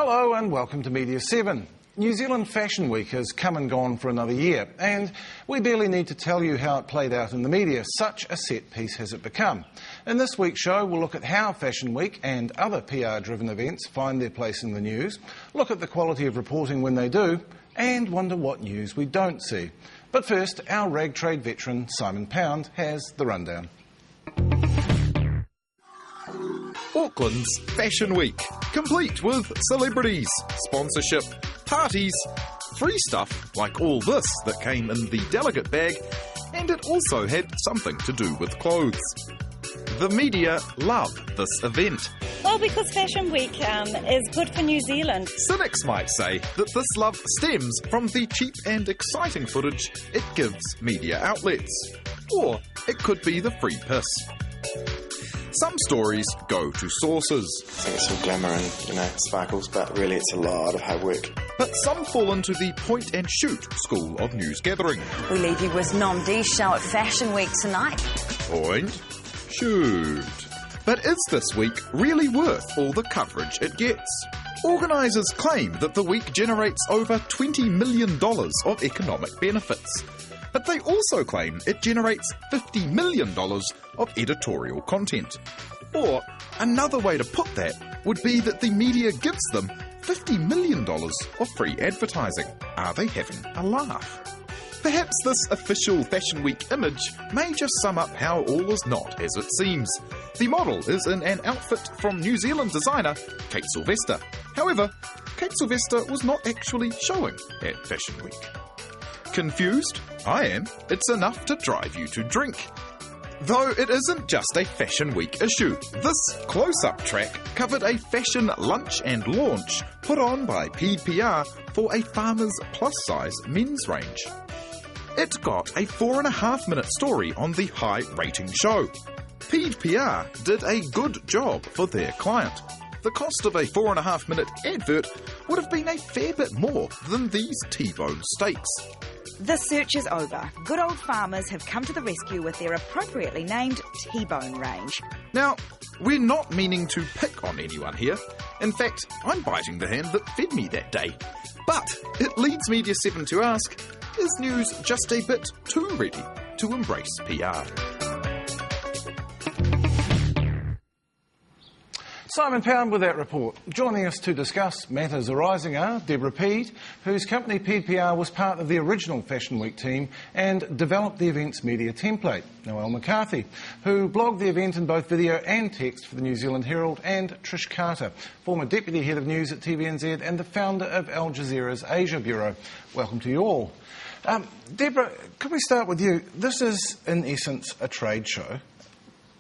Hello and welcome to Media 7. New Zealand Fashion Week has come and gone for another year, and we barely need to tell you how it played out in the media. Such a set piece has it become. In this week's show, we'll look at how Fashion Week and other PR-driven events find their place in the news, look at the quality of reporting when they do, and wonder what news we don't see. But first, our rag trade veteran, Simon Pound, has the rundown. Auckland's Fashion Week, complete with celebrities, sponsorship, parties, free stuff like all this that came in the delegate bag, and it also had something to do with clothes. The media love this event. Well, because Fashion Week is good for New Zealand. Cynics might say that this love stems from the cheap and exciting footage it gives media outlets. Or it could be the free piss. Some stories go to sources. I think it's some glamour and, sparkles, but really it's a lot of hard work. But some fall into the point-and-shoot school of news gathering. We leave you with Nom D's show at Fashion Week tonight. Point, shoot. But is this week really worth all the coverage it gets? Organisers claim that the week generates over $20 million of economic benefits. But they also claim it generates $50 million of editorial content. Or, another way to put that would be that the media gives them $50 million of free advertising. Are they having a laugh? Perhaps this official Fashion Week image may just sum up how all is not as it seems. The model is in an outfit from New Zealand designer Kate Sylvester. However, Kate Sylvester was not actually showing at Fashion Week. Confused? I am. It's enough to drive you to drink. Though it isn't just a Fashion Week issue, this close-up track covered a fashion lunch and launch put on by PDPR for a Farmers plus-size men's range. It got a 4.5-minute story on the high-rating show. PDPR did a good job for their client. The cost of a 4.5-minute advert would have been a fair bit more than these T-bone steaks. The search is over. Good old Farmers have come to the rescue with their appropriately named T-bone range. Now, we're not meaning to pick on anyone here. In fact, I'm biting the hand that fed me that day. But it leads Media 7 to ask, is news just a bit too ready to embrace PR? Simon Pound with that report. Joining us to discuss matters arising are Deborah Peed, whose company PDPR was part of the original Fashion Week team and developed the event's media template. Noelle McCarthy, who blogged the event in both video and text for the New Zealand Herald, and Trish Carter, former Deputy Head of News at TVNZ and the founder of Al Jazeera's Asia Bureau. Welcome to you all. Deborah, could we start with you? This is, in essence, a trade show.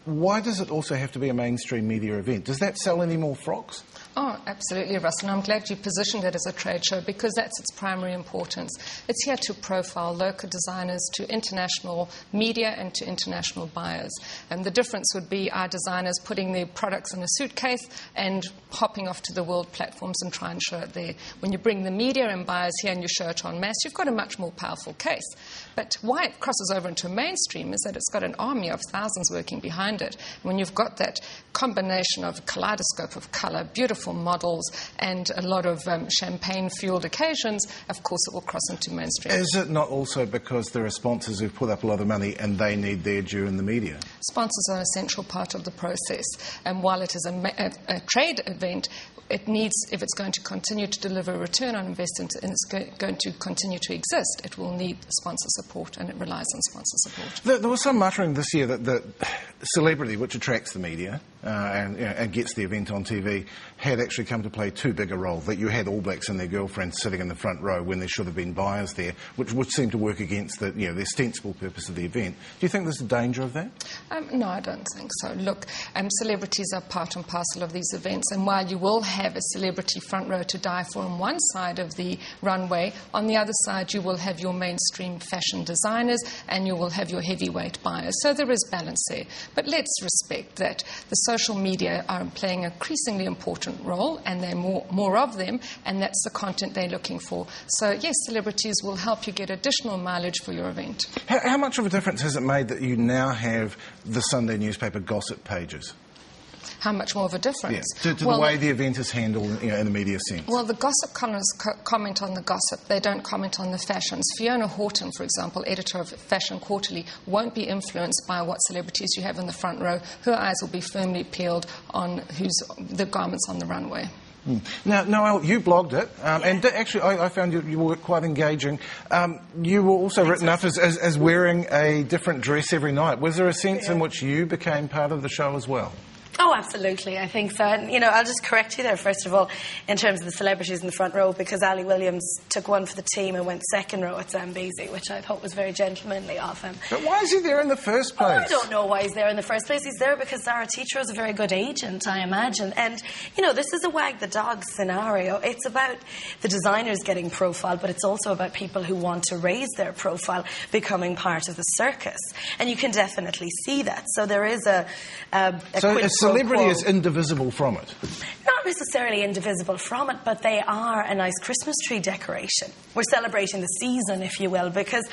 Why does it also have to be a mainstream media event? Does that sell any more frocks? Oh, absolutely, Russ, and I'm glad you positioned it as a trade show because that's its primary importance. It's here to profile local designers to international media and to international buyers. And the difference would be our designers putting their products in a suitcase and hopping off to the world platforms and try and show it there. When you bring the media and buyers here and you show it en masse, you've got a much more powerful case. But why it crosses over into mainstream is that it's got an army of thousands working behind it. When you've got that combination of a kaleidoscope of colour, beautiful models, and a lot of champagne-fueled occasions, of course it will cross into mainstream. Is it not also because there are sponsors who've put up a lot of money and they need their due in the media? Sponsors are an essential part of the process. And while it is a trade event, it needs, if it's going to continue to deliver a return on investment and it's going to continue to exist, it will need sponsor support, and it relies on sponsor support. There was some muttering this year that celebrity, which attracts the media and gets the event on TV, had actually come to play too big a role, that you had All Blacks and their girlfriends sitting in the front row when there should have been buyers there, which would seem to work against the ostensible purpose of the event. Do you think there's a danger of that? No, I don't think so. Look, celebrities are part and parcel of these events, and while you will have a celebrity front row to die for on one side of the runway, on the other side you will have your mainstream fashion designers and you will have your heavyweight buyers. So there is balance there. But let's respect that the social media are playing an increasingly important role, and there are more of them, and that's the content they're looking for. So yes, celebrities will help you get additional mileage for your event. How much of a difference has it made that you now have the Sunday newspaper gossip pages? how much more of a difference? To the way the event is handled, in the media sense. Well, the gossip columnists comment on the gossip. They don't comment on the fashions. Fiona Horton, for example, editor of Fashion Quarterly, won't be influenced by what celebrities you have in the front row. Her eyes will be firmly peeled on the garments on the runway. Now, Noelle, you blogged it, and actually I found your work quite engaging. You were also written up as wearing a different dress every night. Was there a sense in which you became part of the show as well? Oh, absolutely. I think so. And, I'll just correct you there, first of all, in terms of the celebrities in the front row, because Ali Williams took one for the team and went second row at Zambezi, which I thought was very gentlemanly of him. But why is he there in the first place? Oh, I don't know why he's there in the first place. He's there because Zara Teacher is a very good agent, I imagine. And, this is a wag the dog scenario. It's about the designers getting profiled, but it's also about people who want to raise their profile becoming part of the circus. And you can definitely see that. So there is a celebrity is indivisible from it. Not necessarily indivisible from it, but they are a nice Christmas tree decoration. We're celebrating the season, if you will, because,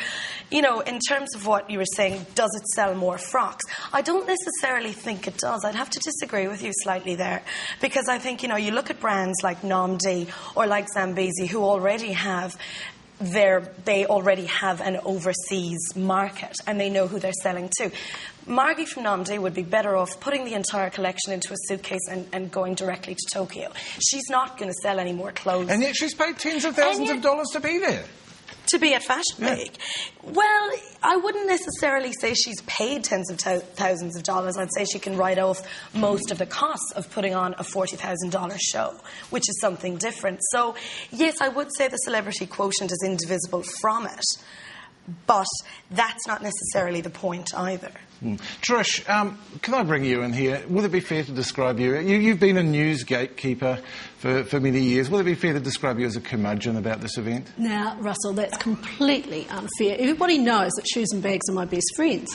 in terms of what you were saying, does it sell more frocks? I don't necessarily think it does. I'd have to disagree with you slightly there, because I think, you look at brands like Namdi or like Zambezi, who already have an overseas market and they know who they're selling to. Margie from Namdi would be better off putting the entire collection into a suitcase and going directly to Tokyo. She's not going to sell any more clothes. And yet she's paid tens of thousands of dollars to be there. To be at Fashion Week. Well, I wouldn't necessarily say she's paid tens of thousands of dollars. I'd say she can write off most of the costs of putting on a $40,000 show, which is something different. So, yes, I would say the celebrity quotient is indivisible from it, but that's not necessarily the point either. Trish, can I bring you in here? Would it be fair to describe you? You've been a news gatekeeper for many years. Would it be fair to describe you as a curmudgeon about this event? Now, Russell, that's completely unfair. Everybody knows that shoes and bags are my best friends.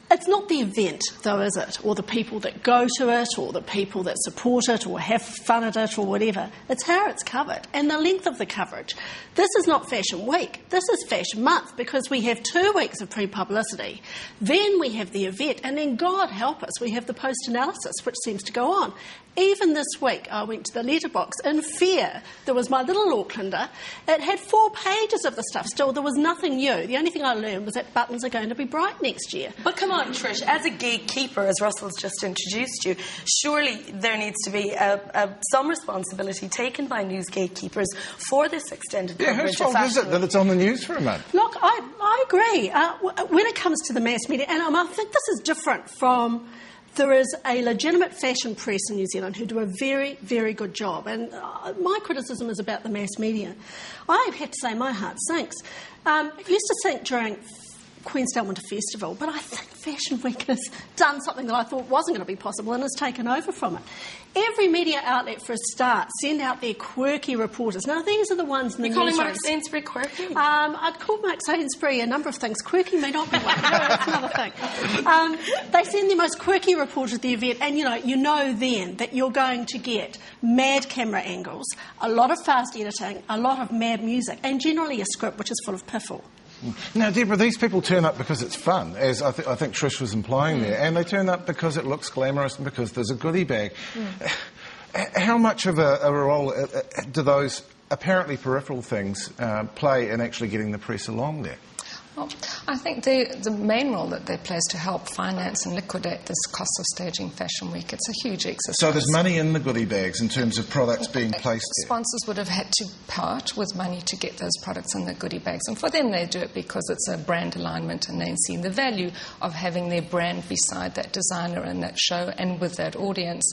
It's not the event, though, is it? Or the people that go to it, or the people that support it, or have fun at it, or whatever. It's how it's covered, and the length of the coverage. This is not Fashion Week. This is Fashion Month, because we have 2 weeks of pre-publicity. Then we have the event, and then, God help us, we have the post-analysis, which seems to go on. Even this week, I went to the letterbox in fear. There was my little Aucklander. It had 4 pages of the stuff. Still, there was nothing new. The only thing I learned was that buttons are going to be bright next year. But come on, Trish, as a gatekeeper, as Russell's just introduced you, surely there needs to be some responsibility taken by news gatekeepers for this extended coverage. Yeah, whose fault is it that it's on the news for a month? Look, I agree. When it comes to the mass media, and I think this is different from... There is a legitimate fashion press in New Zealand who do a very, very good job. And my criticism is about the mass media. I have to say my heart sinks. I used to think during Queenstown Winter Festival, but I think Fashion Week has done something that I thought wasn't going to be possible and has taken over from it. Every media outlet, for a start, send out their quirky reporters. Now, these are the ones in the newsrooms. You're calling Mark Sainsbury quirky? I'd call Mark Sainsbury a number of things. Quirky may not be one. That's another thing. They send the most quirky reporters at the event, and you know then that you're going to get mad camera angles, a lot of fast editing, a lot of mad music, and generally a script which is full of piffle. Now, Deborah, these people turn up because it's fun, as I think Trish was implying there, and they turn up because it looks glamorous and because there's a goodie bag. How much of a role do those apparently peripheral things play in actually getting the press along there? Well, I think the main role that they play is to help finance and liquidate this cost of staging Fashion Week. It's a huge exercise. So there's money in the goodie bags in terms of products being placed there? Sponsors would have had to part with money to get those products in the goodie bags. And for them, they do it because it's a brand alignment and they see the value of having their brand beside that designer and that show and with that audience.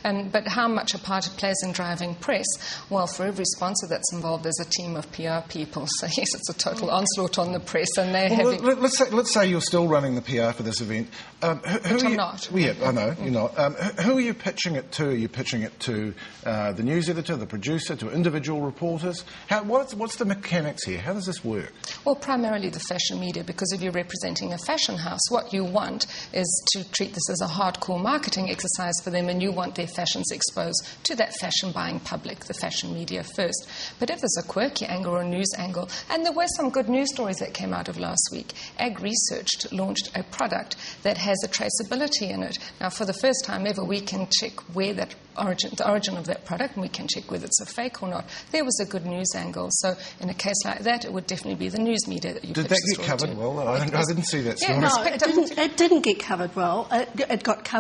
But how much a part it plays in driving press? Well, for every sponsor that's involved, there's a team of PR people. So, yes, it's a total onslaught on the press. And let's say you're still running the PR for this event. Which I'm not. Well, yeah, I know, you're not. Who are you pitching it to? Are you pitching it to the news editor, the producer, to individual reporters? What's the mechanics here? How does this work? Well, primarily the fashion media, because if you're representing a fashion house, what you want is to treat this as a hardcore marketing exercise for them, and you want their fashions exposed to that fashion-buying public, the fashion media first. But if there's a quirky angle or a news angle, and there were some good news stories that came out of last week, Ag Research launched a product that has a traceability in it. Now, for the first time ever, we can check where the origin of that product, and we can check whether it's a fake or not. There was a good news angle. So in a case like that, it would definitely be the news media that you Did that get covered well? I didn't see that story. No, it didn't get covered well. It got covered